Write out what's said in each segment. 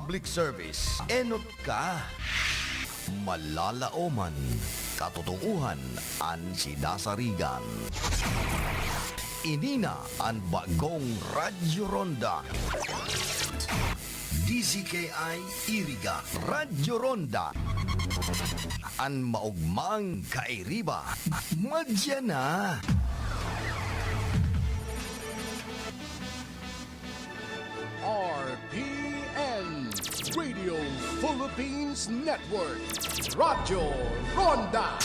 public service. Enot ka. Malalaoman. Katotohuan ang sinasarigan. Inina ang bagong Radyo Ronda. DZKI Iriga Radyo Ronda. Ang maugmang kairiba. Madya na. RPN Radio Philippines Network Radyo Ronda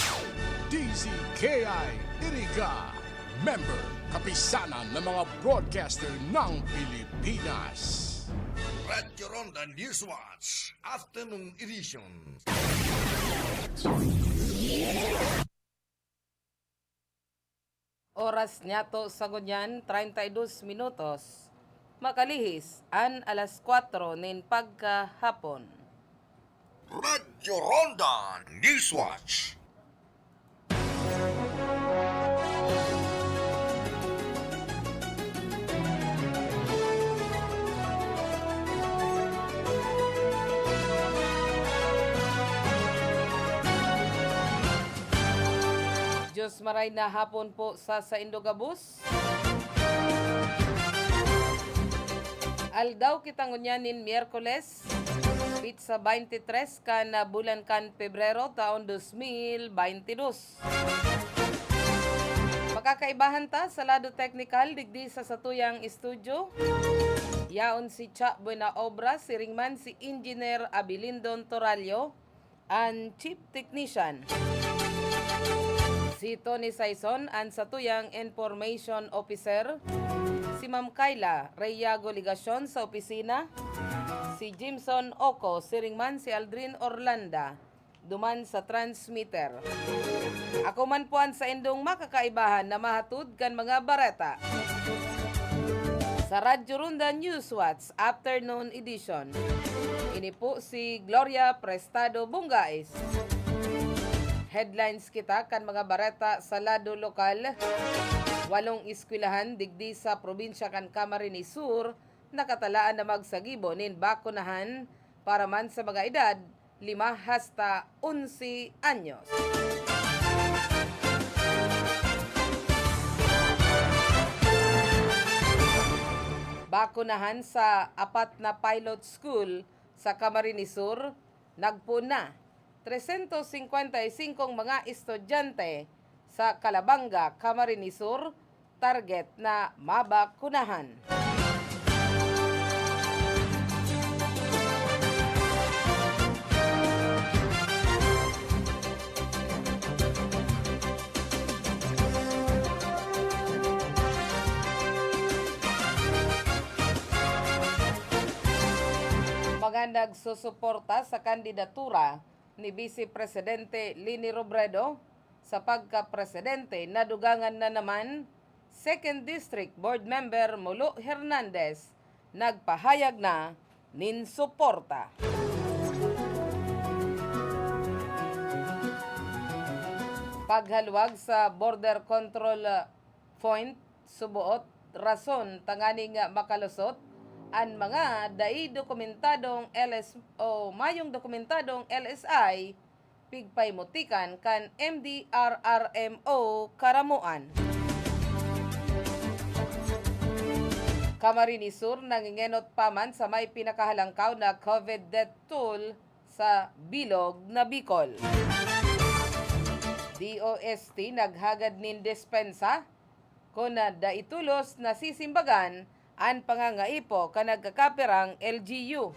DZKI Iriga Member Kapisanan ng mga broadcaster ng Pilipinas. Radyo Ronda Newswatch Afternoon Edition. Oras niya to sa gunyan, 32 minutos. Makalihis, an alas 4 nin pagkahapon. Radyo Ronda Newswatch. Diyos maray na hapon po sa Indogabus. Aldaw kitang unyanin Miyerkules, pizza 23 kan na bulan kan Pebrero taon 2022. Makakaibahan ta sa lado technical digdi sa satuyang studio. Yaon si Cha Buena Obra, si Ringman si Engineer Abilindon Toralio, ang Chief Technician. Si Tony Saison, ang satuyang Information Officer. Si Ma'am Kayla Reyago Ligasyon sa opisina. Si Jimson Oco, si Ringman si Aldrin Orlanda, duman sa transmitter. Ako man po sa indong makakaibahan na mahatud kan mga bareta. Sa Radyo Ronda Newswatch Afternoon Edition. Ini po si Gloria Prestado Bungais. Headlines kita kan mga bareta sa lado lokal. 8 eskwelahan digdi sa probinsya kan Camarines Sur nakatalaan na magsagibo nin bakunahan para man sa mga edad 5 hasta 11 anyos. Bakunahan sa 4 na pilot school sa Camarines Sur nagpuna 355 mga estudyante sa Calabanga, Camarines Sur, target na mabakunahan. Mga nagsusuporta sa kandidatura ni Vice Presidente Leni Robredo sa pagka-presidente, nadugangan na naman 2nd District Board Member Mulu Hernandez nagpahayag na nin suporta. Paghaluwag sa border control point subuot rason tanganing makalusot ang mga dai dokumentadong mayong dokumentadong LSI pigpaymutikan kan MDRRMO Karamuan. Camarines Sur nangingenot paman sa may pinakahalangkaw na COVID death toll sa bilog na Bicol. DOST naghagad nin despensa kung na daitulos na sisimbagan ang pangangaipo ka nagkakapirang LGU.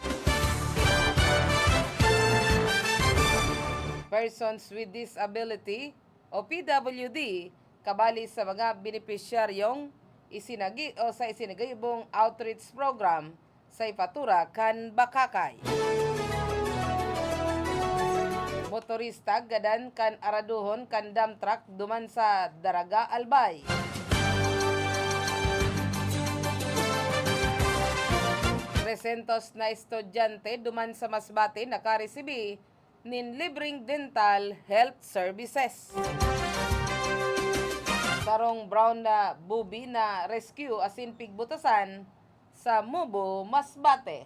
Persons with Disability o PWD kabali sa mga benepisyaryong isinagayubong outreach program sa Ipatura kan Bakakay. Motorista gadan kan araduhon kan dump truck duman sa Daraga Albay. Resentos na estudyante duman sa Masbate nakaresibi nin libreng dental health services. Sarong brown na bubi na rescue asin pigbutasan sa Mubo, Masbate.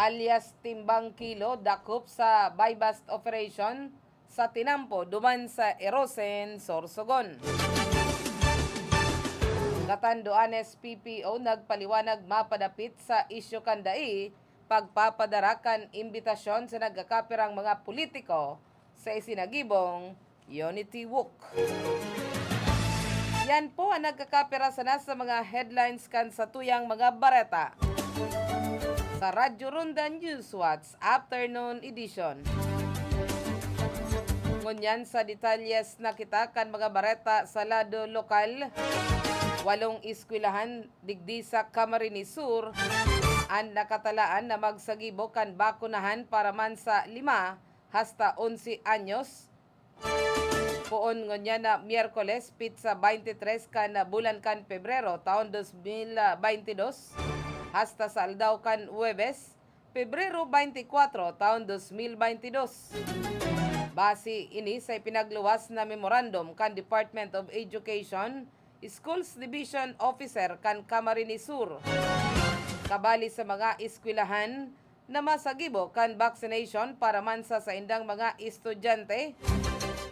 alias Timbang Kilo dakop sa buy-bust operation sa tinampo duman sa Erosen, Sorsogon. Katanduan SPPO nagpaliwanag mapadapit sa isyu kandai pagpapadarakan imbitasyon sa nagkakapirang mga politiko sa isinagibong Unity Walk. Yan po ang nagkakapira sa nasa mga headlines kan sa tuyang mga bareta sa Radyo Ronda Newswatch Afternoon Edition. Ngunyan sa detalyes na kita kan mga bareta sa lado lokal, 8 eskwelahan digdi sa Camarines Sur ang nakatalaan na magsagibo kan bakunahan para man sa 5 hasta 11 anyos. Poon ngunyan na Miyerkules pitsa 23 kan bulan kan Pebrero taon 2022 hasta sa aldaw kan Huwebes, Pebrero 24 taon 2022. Base ini sa pinagluwas na memorandum kan Department of Education, Schools Division Officer kan Camarines Sur. Kabali sa mga eskwelahan na masagibo kan vaccination para man sa indang mga estudyante,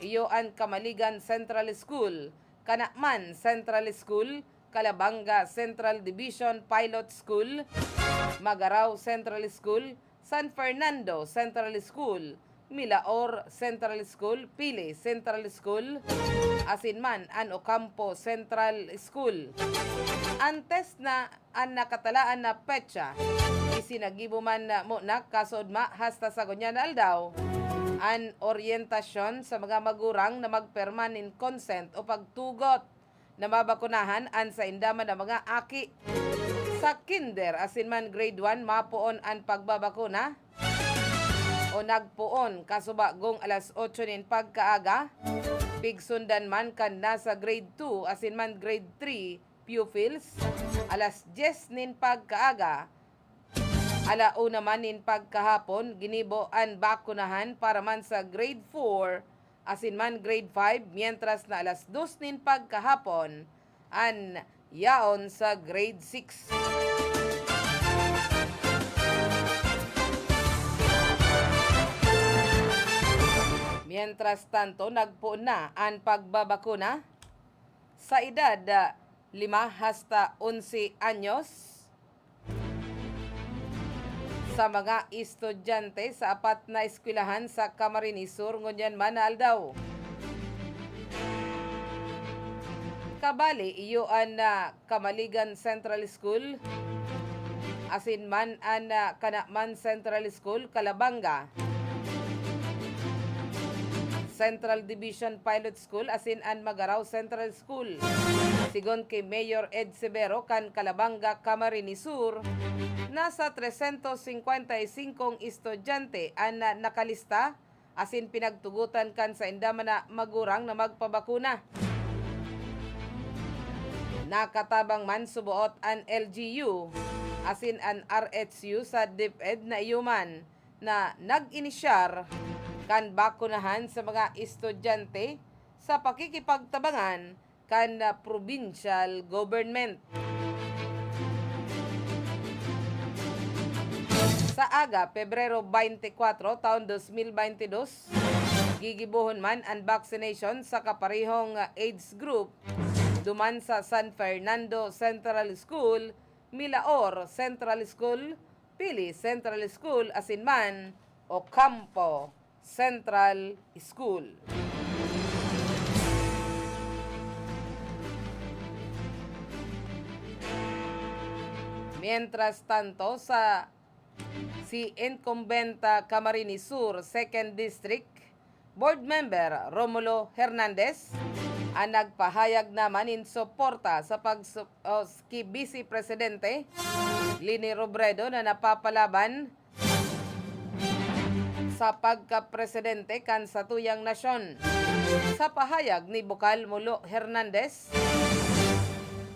iyo ang Kamaligan Central School, Kanakman Central School, Calabanga Central Division Pilot School, Magaraw Central School, San Fernando Central School, Milaor Central School, Pili Central School, asinman an Ocampo Central School. Antes na ang nakatalaan na petsa, isinagibo man na muna kasodma hasta sa ganyan na aldaw, an orientasyon sa mga magurang na magpermanent consent o pagtugot na mabakunahan an sa indaman na mga aki. Sa kinder asinman grade 1 mapuon ang pagbabakuna o nagpuon kasubagong alas 8 nin pagkaaga, pigsundan man kan nasa grade 2 asinman grade 3 pupils, alas 10 nin pagkaaga, alauna man nin pagkahapon, ginibo ang bakunahan para man sa grade 4 asinman grade 5, mientras na alas 2 nin pagkahapon, an yaon sa grade 6. Mientras tanto, nagpuon na ang pagbabakuna sa edad 5 hasta 11 anyos sa mga estudyante sa 4 na eskwelahan sa Camarines Sur, ngunyan man aldaw. Kabali, iyo ang Kamaligan Central School, asinman ang Kanakman Central School, Calabanga Central Division Pilot School, asin an Magaraw Central School. Sigon kay Mayor Ed Severo kan Calabanga, Camarines Sur, nasa 355 estudyante ang nakalista asin pinagtugutan kan sa indaman na magurang na magpabakuna. Nakatabang man subuot an LGU asin an RHU sa DepEd na iyuman na nag-inisyar kan bakunahan sa mga estudyante sa pakikipagtabangan kan provincial government. Sa aga, Pebrero 24, taon 2022, gigibuhon man ang vaccination sa kaparehong age group duman sa San Fernando Central School, Milaor Central School, Pili Central School, asinman Ocampo Central School. Mientras tanto, si incumbent Camarines Sur 2nd District Board Member Romulo Hernandez ang nagpahayag naman in suporta sa Vice Presidente Lini Robredo na napapalaban sa pagka-presidente kan sa tuyang nasyon. Sa pahayag ni Bukal Mulo Hernandez,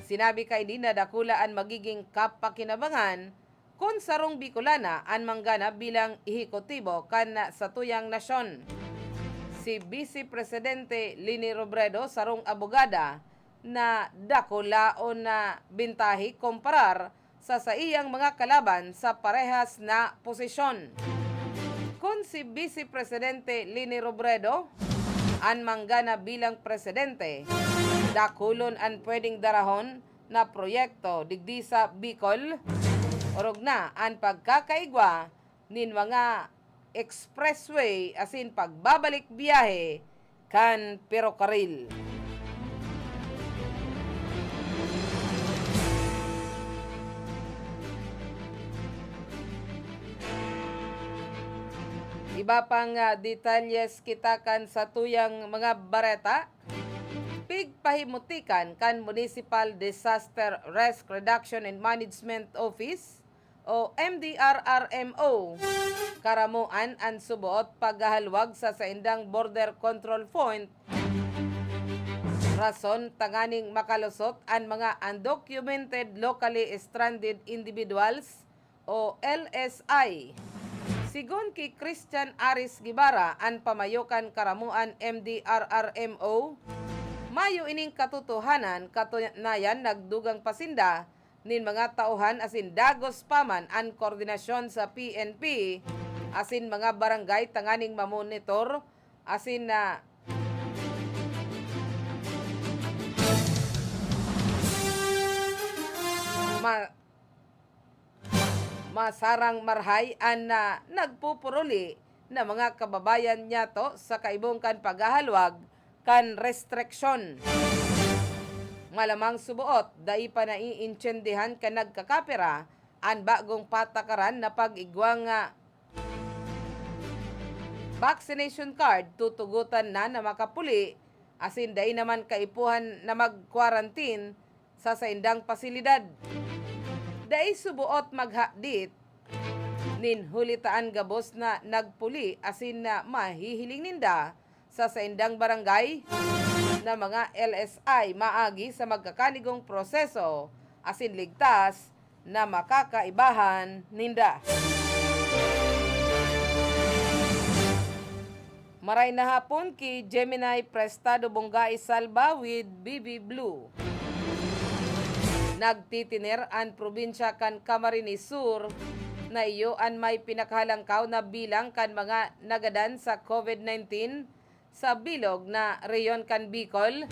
sinabi kay ni na dakulaan magiging kapakinabangan kung sarong Bicolana ang manggana bilang ehekutibo kan sa tuyang nasyon. Si Vice Presidente Lini Robredo sarong abogada na dakulaon na bintahi komparar sa iyang mga kalaban sa parehas na posisyon. Kung si Vice Presidente Leni Robredo an manggana bilang presidente, dakulon an pwedeng darahon na proyekto digdi sa Bicol, orog na ang pagkakaigwa nin mga expressway asin pagbabalik biyahe kan perokaril. Iba pang detalyes kita kan sa tuyang mga bareta. Pigpahimutikan kan Municipal Disaster Risk Reduction and Management Office o MDRRMO karamuan ang subuot paghahalwag sa saindang border control point. Rason tanganing makalusot ang mga undocumented locally stranded individuals o LSI. Sigon kay Christian Aris Gibara ang pamayokan karamuan MDRRMO, mayo ining katotohanan katunayan nagdugang pasinda nin mga tauhan asin dagos paman ang koordinasyon sa PNP asin mga barangay tanganing mamonitor asin na masarang marhay an na nagpupuruli na mga kababayan niya to sa kaibong kan paghahalwag kan restriksyon. Malamang subuot, dai pa naiintsendihan ka nagkakapera ang bagong patakaran na pag-igwang vaccination card tutugutan na makapuli asin dai naman kaipuhan na mag-quarantine sa saindang pasilidad. Dai subuot maghadit nin hulitaan gabos na nagpuli asin na mahihiling ninda sa saindang barangay na mga LSI maagi sa magkakanigong proseso asin ligtas na makakaibahan ninda. Maray na hapon ki Gemini Prestado Bonggai Salba with BB Blue. Nagtitiner ang probinsya kan Camarines Sur na iyo ang may pinakahalangkaw na bilang kan mga nagadan sa COVID-19 sa bilog na reyon kan Bicol.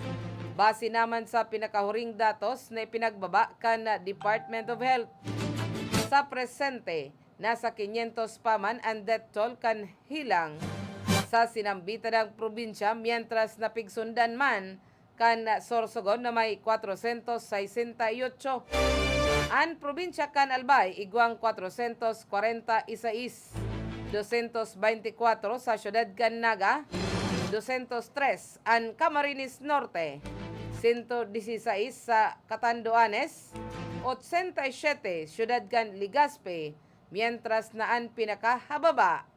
Base naman sa pinakahuring datos na ipinagbaba kan Department of Health. Sa presente, nasa 500 paman ang death toll kan hilang sa sinambitan ng probinsya mientras napigsundan man kan Sorsogon na may 468. Ang probinsya kan Albay igwang 446, 224 sa syudad kan Naga, 203 ang Camarines Norte, 116 sa Catanduanes, 87 syudad kan Legazpi, mientras na ang pinakahababa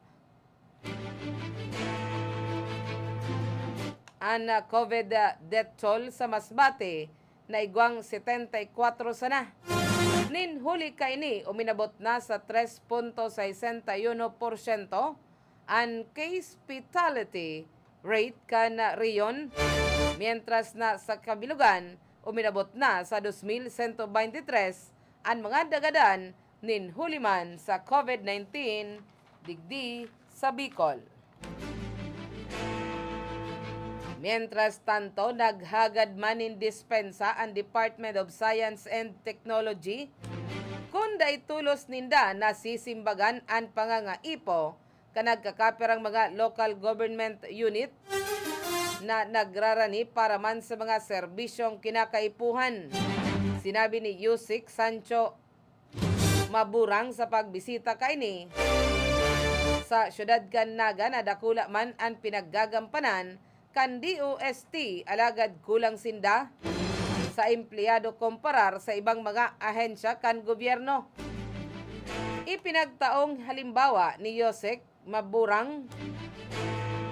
ang COVID death toll sa Masbate na igwang 74 sana. Nin huli kaini uminabot na sa 3.61% ang case fatality rate kan riyon, mientras na sa kabilugan uminabot na sa 2,123 ang mga dagadan nin huliman sa COVID-19 digdi sa Bicol. Mientras tanto, naghagad man in dispensa ang Department of Science and Technology kung tulos ninda na sisimbagan ang pangangaipo kanagkakaperang mga local government unit na nagrarani para man sa mga serbisyong kinakaipuhan. Sinabi ni Yusik Sancho Maburang sa pagbisita kaini sa syudad kan Naga na dakula man ang pinaggagampanan kan DOST alagad kulang sinda sa empleyado komparar sa ibang mga ahensya kan gobyerno. Ipinagtaong halimbawa ni Yosek Maburang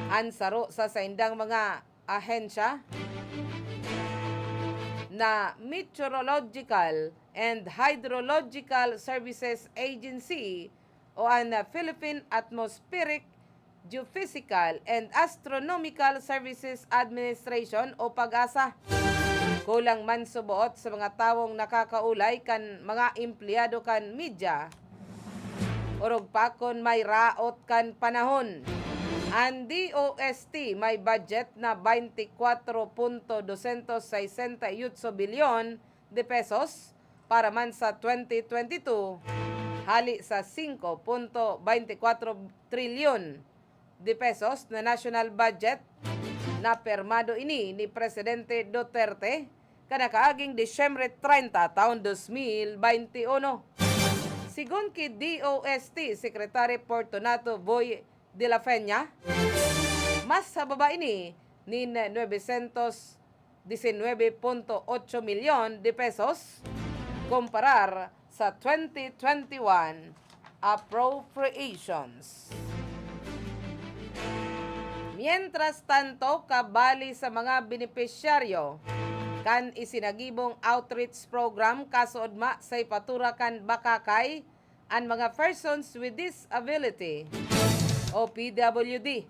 ansaro sa saindang mga ahensya na Meteorological and Hydrological Services Agency o ang Philippine Atmospheric Geophysical and Astronomical Services Administration o PAGASA. Kulang man subuot sa mga tawong nakakaulay kan mga empleyado kan media. Urog pa kon may raot kan panahon. Ang DOST may budget na 24.268 bilyon de pesos para man sa 2022, hali sa 5.24 trilyon de pesos na national budget na permado ini ni Presidente Duterte kada kaaging Disyembre 30 taon 2021. Sigun ki DOST Secretary Fortunato Boy de la Peña, mas sa baba ini ni 919.8 milyon de pesos kumparar sa 2021 appropriations. Mientras tanto, kabali sa mga benepisyaryo kan isinagibong outreach program kasuodma sa ipatura kan bakakay ang mga persons with disability o PWD.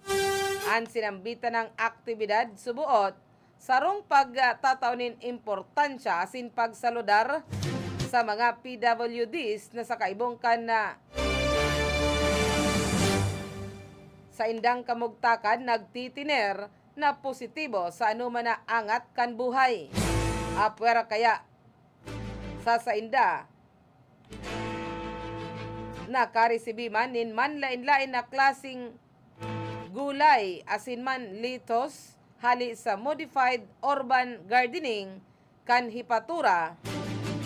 Ang sinambitan ng aktibidad subuot sarong pagtataunin importansya asin pagsaludar sa mga PWDs na sa kaibong kan na sa indang kamugtakan nagtitiner na positibo sa anuman na angat kan buhay. Apwera kaya sa inda nakaresibiman nin man lain-lain na klasing gulay asin man litos hali sa modified urban gardening kan hipatura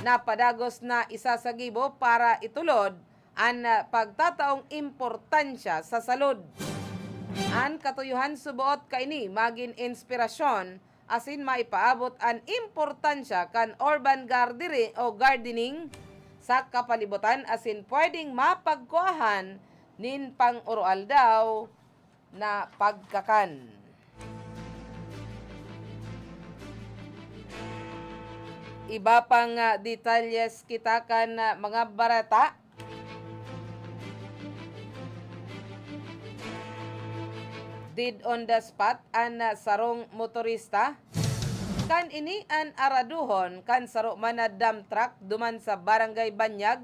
na padagos na isasagibo para itulod ang pagtataong importansya sa salud. An katuyuhan subuot kaini maging inspirasyon asin maipaabot ang importansya kan urban gardening sa kapalibutan asin pwedeng mapagkuahan nin pang-urual daw na pagkakan. Iba pang detalyes kita kan mga barata. Did on the spot an sarong motorista kan ini an araduhon kan saro man na dump truck duman sa barangay Banyag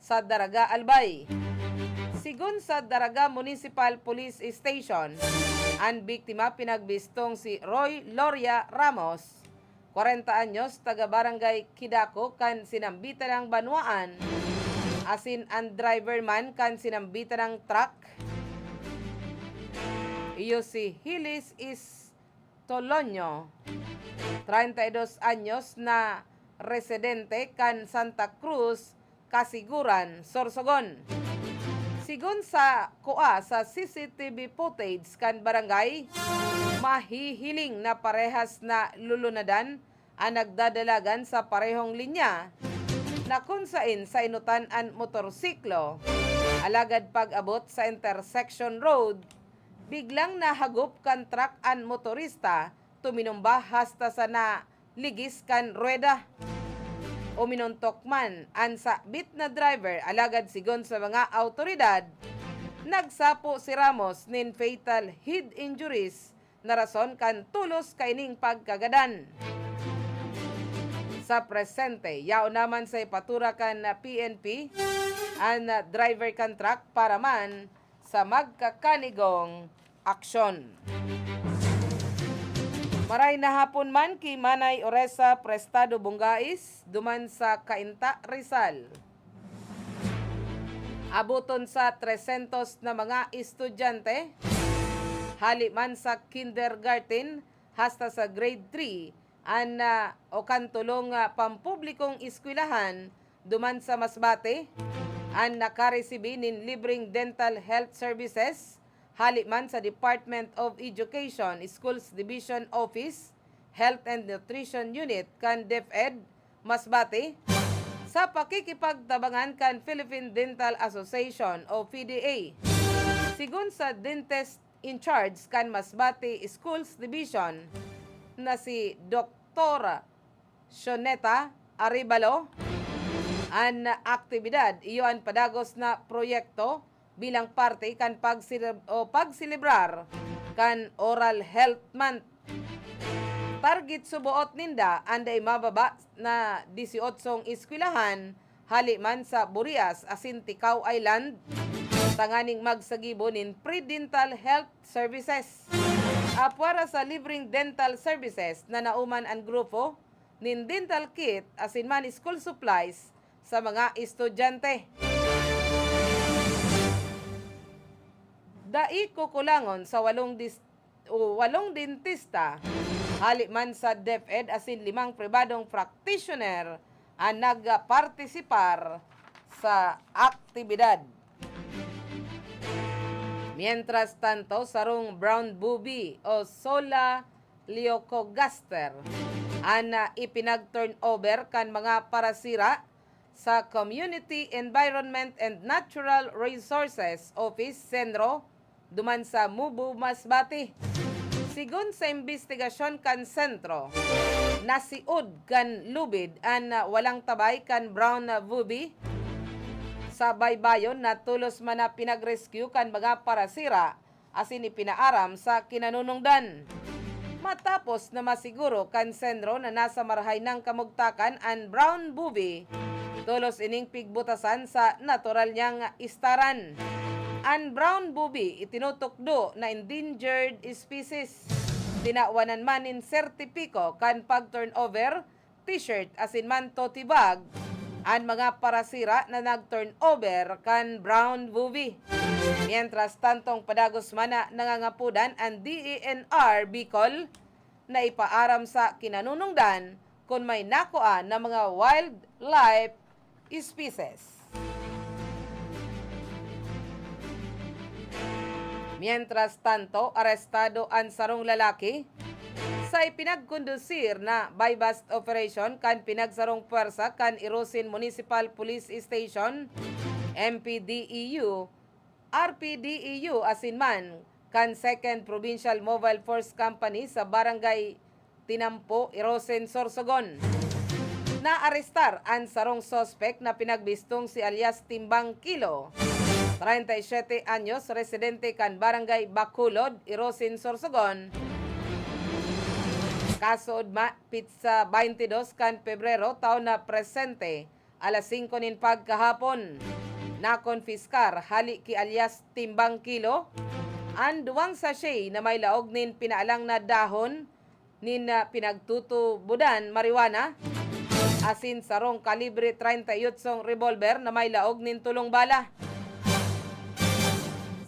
sa Daraga Albay. Sigun sa Daraga Municipal Police Station, ang biktima pinagbistong si Roy Loria Ramos, 40 anyos, taga barangay Kidako kan sinambitan ng banwaan, asin ang driver man kan sinambitan ng truck. Iyo si Hilis Tolonyo, 32 anyos na residente kan Santa Cruz, Kasiguran, Sorsogon. Sigun sa kuha sa CCTV footage kan barangay, mahihiling na parehas na lulunadan ang nagdadalagan sa parehong linya na kung sain sa inutan ang motorsiklo. Alagad pag-abot sa intersection road, biglang nahagop kan truck an motorista, tuminumba hasta sa naligis kan rueda. Uminuntok man ang sakbit na driver, alagad sigon sa mga autoridad, nagsapo si Ramos nin fatal head injuries na rason kan tulos kaining pagkagadan. Sa presente, yao naman sa ipatura kan PNP ang driver kan truck para man sa magkakanigong aksyon. Maray na hapon man ki Manay Oresa Prestado Bungais duman sa Cainta, Rizal. Abuton sa 300 na mga estudyante hali man sa kindergarten hasta sa grade 3 an o kantulong pampublikong eskwelahan duman sa Masbate ang nakaresibi nin libreng dental health services hali man sa Department of Education, Schools Division Office, Health and Nutrition Unit kan DepEd, Masbate, sa pakikipagtabangan kan Philippine Dental Association o PDA. Sigun sa dentist in charge kan Masbate Schools Division na si Dr. Shoneta Aribalo, ang aktibidad iyo ang padagos na proyekto bilang parte kan pagsilibrar kan Oral Health Month. Target subuot ninda anday mababa na 18 eskwelahan hali man sa Burias asin Tikaw Island tanganing magsagibo nin pre-dental health services. Apwara sa libreng dental services na nauman ang grupo nin dental kit asin man school supplies sa mga estudyante. Dai kukulangon sa 8 dentista hali man sa DepEd asin 5 pribadong practitioner ang nagpartisipar sa aktibidad. Mientras tanto, sarong brown booby o Sola leucogaster ang ipinag-turnover kan mga parasira sa Community Environment and Natural Resources Office Sentro duman sa Mubu, Masbate. Sigun sa investigasyon kan sentro, nasiud kan lubid an walang tabay kan brown booby sa baybayon na tulos man na pinag-rescue kan mga parasira asin ipinaaram sa kinanunungdan. Matapos na masiguro kan sentro na nasa marahay ng kamugtakan an brown booby, tulos ining pigbutasan sa natural niyang istaran. Ang brown booby itinutukdo na endangered species. Tinawanan man in sertipiko kan pag-turnover, t-shirt asin man tote bag, ang mga parasira na nag-turnover kan brown booby. Mientras tantong padagos man na nangangapudan ang DENR Bicol na ipaaram sa kinanunungdan kung may nakuan na mga wildlife species. Mientras tanto, arestado ang sarong lalaki sa ipinagkondusir na buy-bust operation kan pinagsarong puwersa kan Irosin Municipal Police Station, MPDEU, RPDEU asin man kan 2nd Provincial Mobile Force Company sa Barangay Tinampo, Irosin, Sorsogon. Naarestar ang sarong sospek na pinagbistong si alias Timbang Kilo, 37 anyos, residente kan Barangay Bacolod, Irosin, Sorsogon. Kaso pizza 22 kan Pebrero taon na presente, alas 5 nin pagkahapon. Nakonfiskar hali ki alias Timbang Kilo ang 2 sachet na may laog nin pinaalang na dahon nin pinagtutubudan marijuana asin sarong kalibre 38 revolver na may laog nin tulong bala.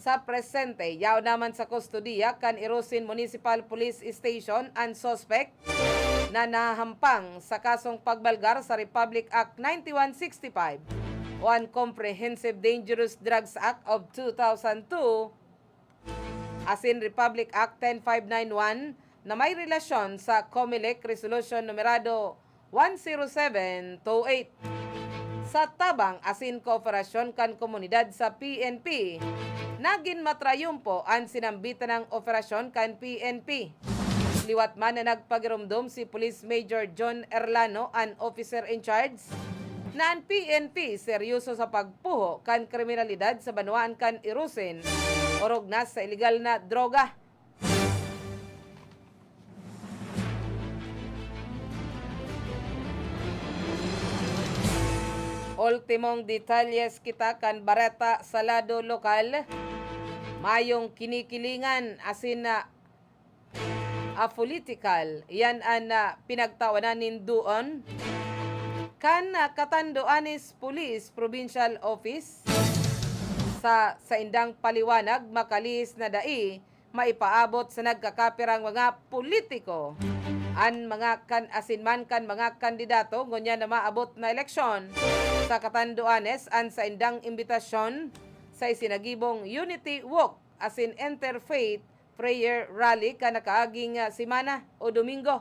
Sa presente, yaw naman sa kustodiya kan Irosin Municipal Police Station ang suspect na nahampang sa kasong pagbalgar sa Republic Act 9165 o ang Comprehensive Dangerous Drugs Act of 2002 asin Republic Act 10591 na may relasyon sa COMELEC Resolution numerado 10728 sa tabang asin kooperasyon kan komunidad sa PNP. Nagin matrayumpo ang sinambitan ng operasyon kan PNP. Liwat man na nagpagirumdum si Police Major John Erlano, an officer in charge, na ang PNP seryoso sa pagpuho kan kriminalidad sa Banuan kan Irosin, orog na sa illegal na droga. Ultimong detalyes kita kan bareta sa lado lokal. Mayong kinikilingan asin na apolitical. Yan ang pinagtawanan nin doon. Kan Catanduanes Police Provincial Office sa indang paliwanag makalihis na dai maipaabot sa nagkakapirang mga politiko an mga asinman kan mga kandidato ngunya na maabot na eleksyon sa Catanduanes an sa indang imbitasyon sa isinagibong Unity Walk asin Interfaith Prayer Rally kana kaaging semana o Domingo.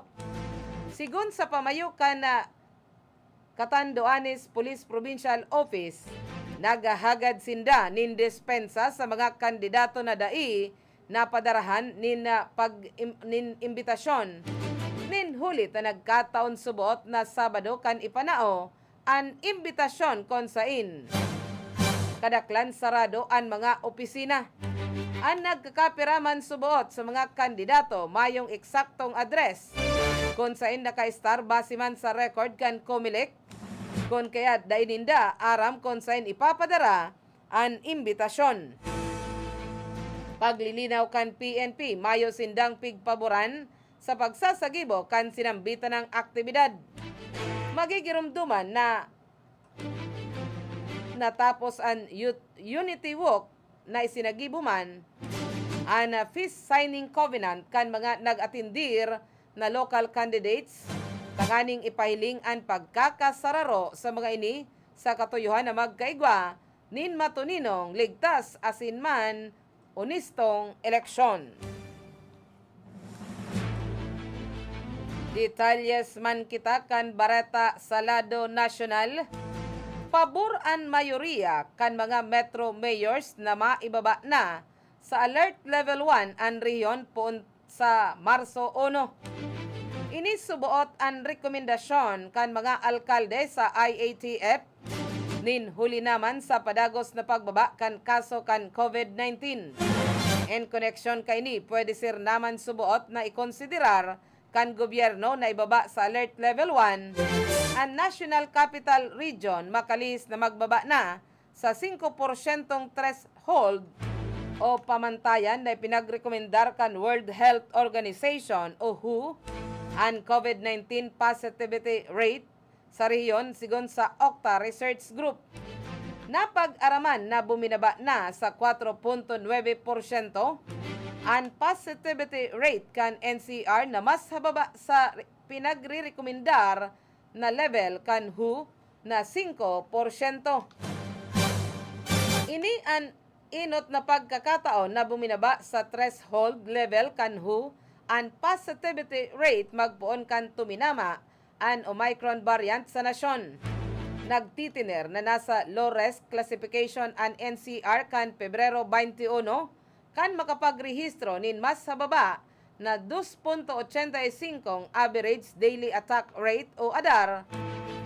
Sigun sa pamayukan na Catanduanes Police Provincial Office, nagahagad sinda nin dispensa sa mga kandidato na dai na padarahan nin imbitasyon nin hulit na nagkataon subot na Sabado kan ipanao an imbitasyon konsain. Kadaklan sarado ang mga opisina. Ang nagkakapiraman subuot sa mga kandidato mayong eksaktong address Kung saan naka-star base man sa record kan Comelec, kung kaya daininda aram kung saan ipapadara ang imbitasyon. Paglilinaw kan PNP, mayo sindang pigpaboran sa pagsasagibo kan sinambitan ng aktibidad. Magigirumduman na natapos ang Unity Walk na isinagibo man ang feast signing covenant kan mga nag-atindir na local candidates, tanganing ipahiling ang pagkakasararo sa mga ini sa katuyuhan na magkaigwa nin matuninong ligtas asin man honestong eleksyon. Detalyes man kita kan Bareta Salado National, pabor ang mayoriya kan mga metro mayors na maibaba na sa Alert Level 1 ang rehiyon poon sa Marso 1. Inisubuot ang rekomendasyon kan mga alkalde sa IATF nin huli naman sa padagos na pagbaba kan kaso kan COVID-19. En koneksyon kay ni, pwede sir naman subuot na ikonsiderar kan gobyerno na ibaba sa Alert Level 1 ang National Capital Region makalis na magbaba na sa 5% threshold o pamantayan na pinagrekomendar kan World Health Organization o WHO ang COVID-19 positivity rate sa rehiyon sigon sa Okta Research Group. Napag-araman na buminaba na sa 4.9% ang positivity rate kan NCR na mas hababa sa pinagre-rekomendar na level kan WHO na 5%. Ini ang inot na pagkakataon na buminaba sa threshold level kan WHO ang positivity rate magpuon kan tuminama ang Omicron variant sa nasyon. Nagtitiner na nasa low risk classification ang NCR kan Pebrero 21 kan makapagrehistro nin mas hababa na 2.85 average daily attack rate o ADAR.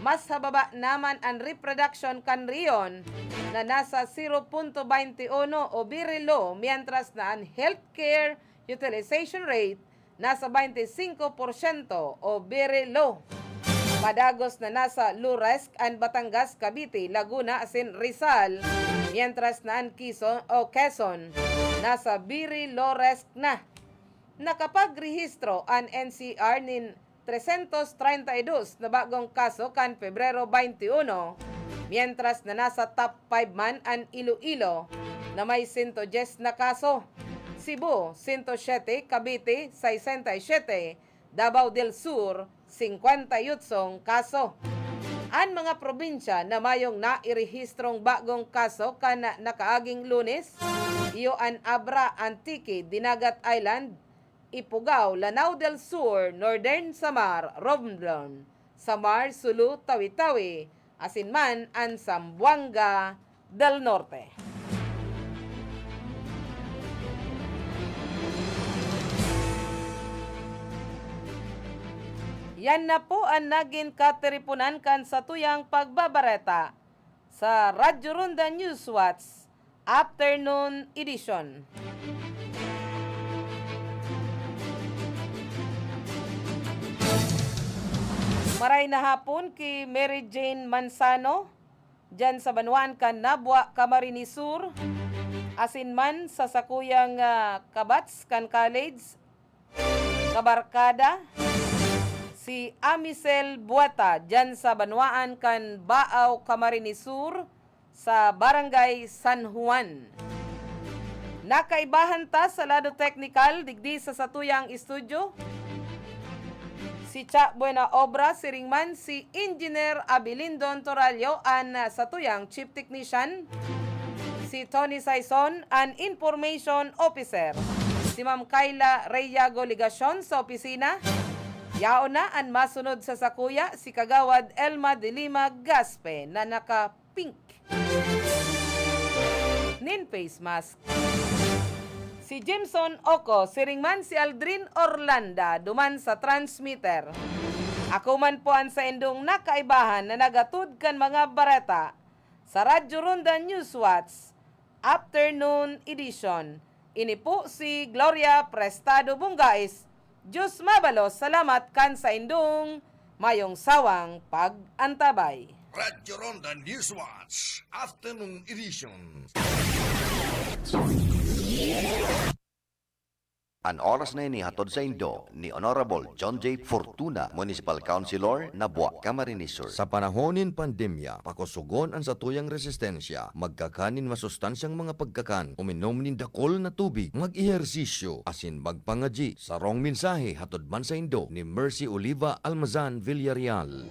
Mas hababa naman ang reproduction kan riyon na nasa 0.21 o very low, mientras na ang healthcare utilization rate nasa 25% o very low. Padagos na nasa low risk ang Batangas, Cavite, Laguna, asin Rizal, mientras na ang Quezon nasa very low risk na. Nakapagrehistro ang NCR nin 332 na bagong kaso kan Pebrero 21, mientras na nasa top 5 man ang Iloilo na may 110 na kaso. Cebu, 107, Cavite, 67, Davao del Sur, 58 kaso. Ang mga probinsya na mayong nairehistrong bagong kaso kan nakaaging Lunes, iyo ang Abra, Antique, Dinagat Island, Ifugao, Lanao del Sur, Northern Samar, Romblon, Samar, Sulu, Tawi-Tawi, asinman ang Zamboanga del Norte. Yan na po ang naging kateripunan kan sa tuyang pagbabareta sa Radyo Ronda Newswatch Afternoon Edition. Maray na hapon kay Mary Jane Manzano, dyan sa Banwaan kan Nabwa, Camarines Sur, asinman sa sakuyang Kabats kan College, Kabarkada, si Amisel Buata, dyan sa Banwaan kan Baaw, Camarines Sur, sa Barangay San Juan. Nakaibahan ta sa lado technical, digdi sa satuyang estudyo, si Cha Buena Obra, siringman si Engineer Abilindon Toralio, an satuyang Chief Technician, si Tony Saison, an Information Officer, si Ma'am Kayla Reyago Ligasyon sa opisina, yao na ang masunod sa sakuya, si Kagawad Elma de Lima Gaspe na naka-pink nin face mask. Si Jimson Oco, siringman si Aldrin Orlanda, duman sa transmitter. Ako man po ang sa indong nakaibahan na nagatud kan mga bareta sa Radyo Ronda Newswatch Afternoon Edition. Ini po si Gloria Prestado Bungais, Diyos mabalos, salamat kan sa indong mayong sawang pag-antabay. Radyo Ronda Newswatch Afternoon Edition. An oras na ini hatod sa Indo ni Honorable John J. Fortuna, Municipal Councilor, Nabua, Camarines Sur. Sa panahonin pandemya, pakusugon ang satuyang resistensya, magkakanin masustansyang mga pagkakan, uminom nin dakol na tubig, mag-ehersisyo, asin magpangaji. Sa rong mensahe hatod man sa Indo ni Mercy Oliva Almazan Villarreal.